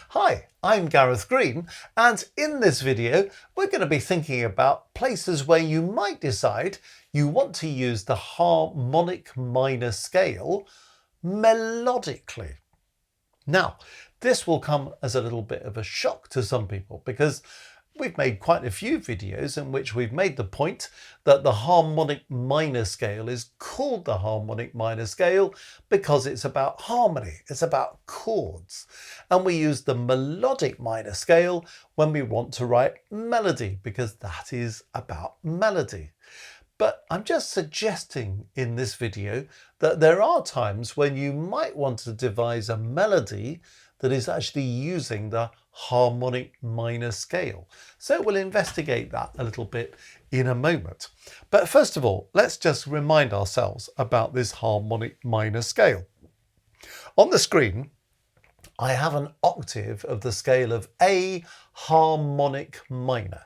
Hi, I'm Gareth Green, and in this video we're going to be thinking about places where you might decide you want to use the harmonic minor scale melodically. Now, this will come as a little bit of a shock to some people because we've made quite a few videos in which we've made the point that the harmonic minor scale is called the harmonic minor scale because it's about harmony, it's about chords. And we use the melodic minor scale when we want to write melody because that is about melody. But I'm just suggesting in this video that there are times when you might want to devise a melody that is actually using the harmonic minor scale. So we'll investigate that a little bit in a moment. But first of all, let's just remind ourselves about this harmonic minor scale. On the screen, I have an octave of the scale of A harmonic minor.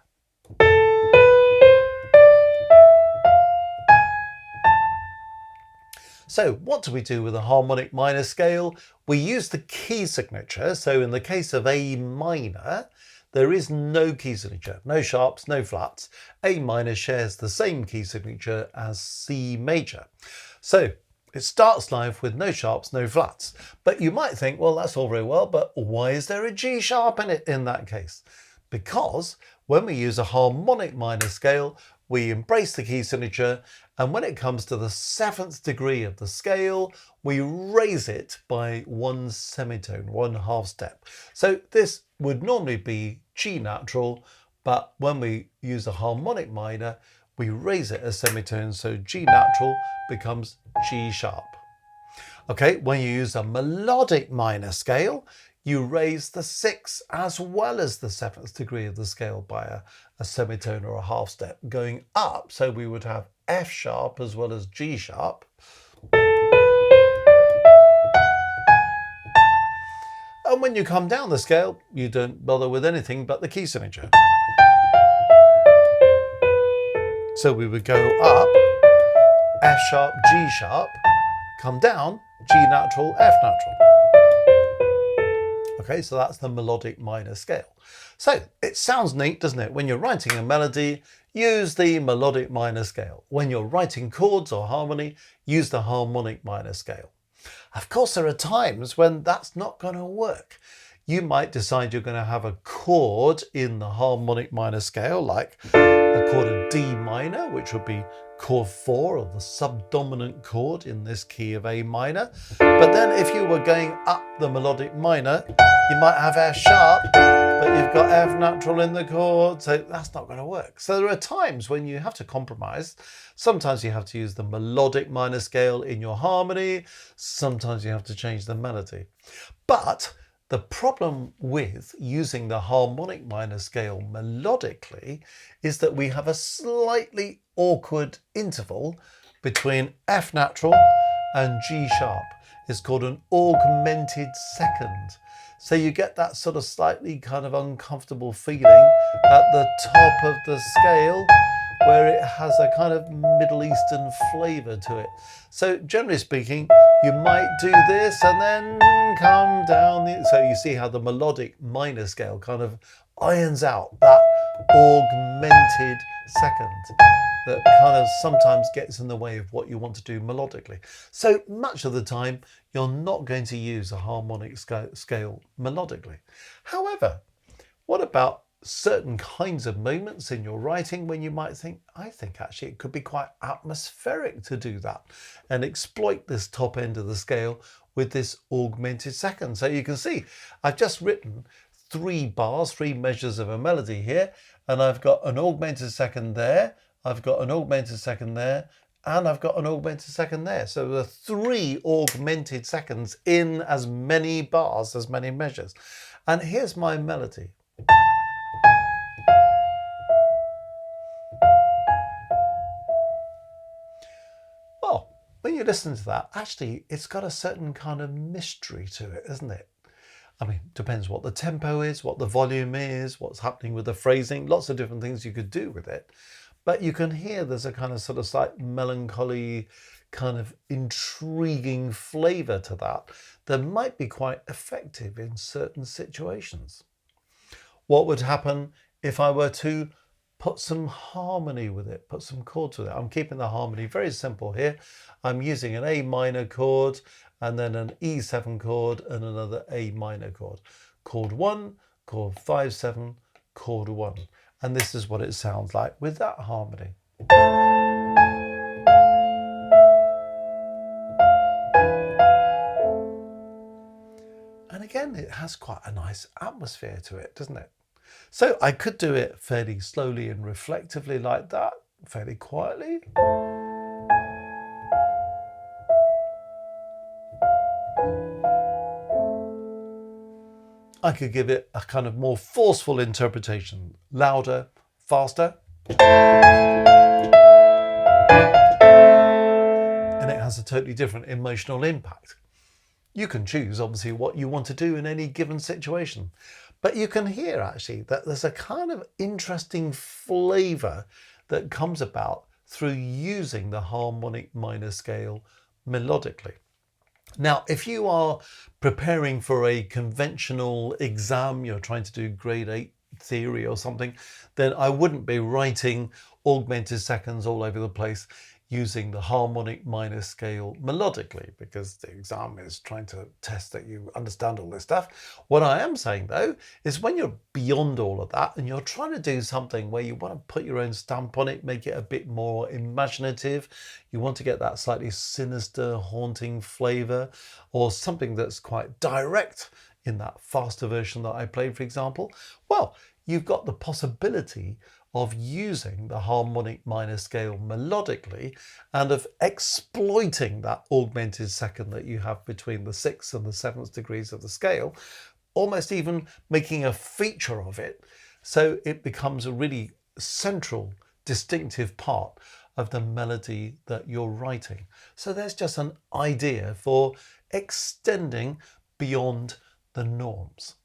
So what do we do with a harmonic minor scale? We use the key signature. So in the case of A minor, there is no key signature, no sharps, no flats. A minor shares the same key signature as C major. So it starts life with no sharps, no flats. But you might think, well, that's all very well, but why is there a G sharp in it in that case? Because when we use a harmonic minor scale, we embrace the key signature, and when it comes to the 7th degree of the scale, we raise it by one semitone, one half step. So this would normally be G natural, but when we use a harmonic minor, we raise it a semitone, so G natural becomes G sharp. Okay, when you use a melodic minor scale, you raise the 6th as well as the 7th degree of the scale by a semitone or a half step going up. So we would have F sharp as well as G sharp. And when you come down the scale, you don't bother with anything but the key signature. So we would go up, F sharp, G sharp, come down, G natural, F natural. Okay, so that's the melodic minor scale. So it sounds neat, doesn't it? When you're writing a melody, use the melodic minor scale. When you're writing chords or harmony, use the harmonic minor scale. Of course, there are times when that's not going to work. You might decide you're going to have a chord in the harmonic minor scale, like a chord of D minor, which would be chord 4 or the subdominant chord in this key of A minor. But then if you were going up the melodic minor, you might have F sharp, but you've got F natural in the chord, so that's not going to work. So there are times when you have to compromise. Sometimes you have to use the melodic minor scale in your harmony. Sometimes you have to change the melody. But the problem with using the harmonic minor scale melodically is that we have a slightly awkward interval between F natural and G sharp. It's called an augmented second. So you get that sort of slightly kind of uncomfortable feeling at the top of the scale where it has a kind of Middle Eastern flavour to it. So generally speaking, you might do this and then come down. So you see how the melodic minor scale kind of irons out that augmented second that kind of sometimes gets in the way of what you want to do melodically. So much of the time, you're not going to use a harmonic scale melodically. However, what about certain kinds of moments in your writing when you might think, I think actually it could be quite atmospheric to do that and exploit this top end of the scale with this augmented second. So you can see I've just written 3 bars, 3 measures of a melody here, and I've got an augmented second there, I've got an augmented second there, and I've got an augmented second there. So there are 3 augmented seconds in as many bars, as many measures. And here's my melody. Well, when you listen to that, actually, it's got a certain kind of mystery to it, isn't it? I mean, depends what the tempo is, what the volume is, what's happening with the phrasing, lots of different things you could do with it. But you can hear there's a kind of sort of slight melancholy kind of intriguing flavour to that might be quite effective in certain situations. What would happen if I were to put some harmony with it, put some chords with it? I'm keeping the harmony very simple here. I'm using an A minor chord and then an E7 chord and another A minor chord. Chord 1, chord 5-7, chord 1. And this is what it sounds like with that harmony. And again, it has quite a nice atmosphere to it, doesn't it? So I could do it fairly slowly and reflectively like that, fairly quietly. I could give it a kind of more forceful interpretation, louder, faster. And it has a totally different emotional impact. You can choose, obviously, what you want to do in any given situation. But you can hear, actually, that there's a kind of interesting flavour that comes about through using the harmonic minor scale melodically. Now, if you are preparing for a conventional exam, you're trying to do grade 8 theory or something, then I wouldn't be writing augmented seconds all over the place using the harmonic minor scale melodically, because the exam is trying to test that you understand all this stuff. What I am saying, though, is when you're beyond all of that and you're trying to do something where you want to put your own stamp on it, make it a bit more imaginative, you want to get that slightly sinister, haunting flavour, or something that's quite direct in that faster version that I played, for example, well, you've got the possibility of using the harmonic minor scale melodically and of exploiting that augmented second that you have between the 6th and the 7th degrees of the scale, almost even making a feature of it, so it becomes a really central, distinctive part of the melody that you're writing. So there's just an idea for extending beyond the norms.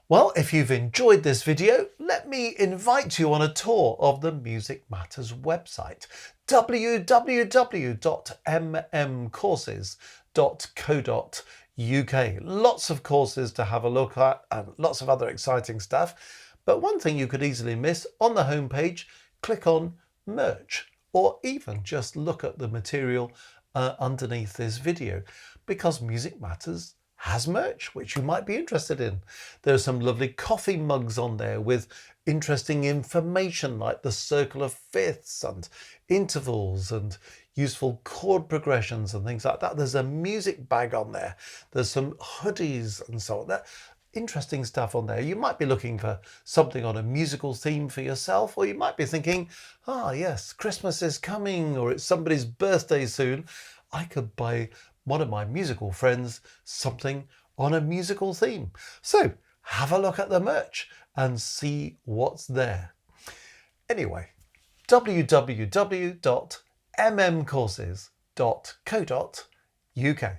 Well, if you've enjoyed this video, let me invite you on a tour of the Music Matters website, www.mmcourses.co.uk. Lots of courses to have a look at and lots of other exciting stuff. But one thing you could easily miss, on the homepage, click on Merch, or even just look at the material underneath this video, because Music Matters has merch, which you might be interested in. There's some lovely coffee mugs on there with interesting information like the circle of fifths and intervals and useful chord progressions and things like that. There's a music bag on there. There's some hoodies and so on. That interesting stuff on there. You might be looking for something on a musical theme for yourself, or you might be thinking, ah, yes, Christmas is coming, or it's somebody's birthday soon. I could buy one of my musical friends something on a musical theme. So have a look at the merch and see what's there. Anyway, www.mmcourses.co.uk.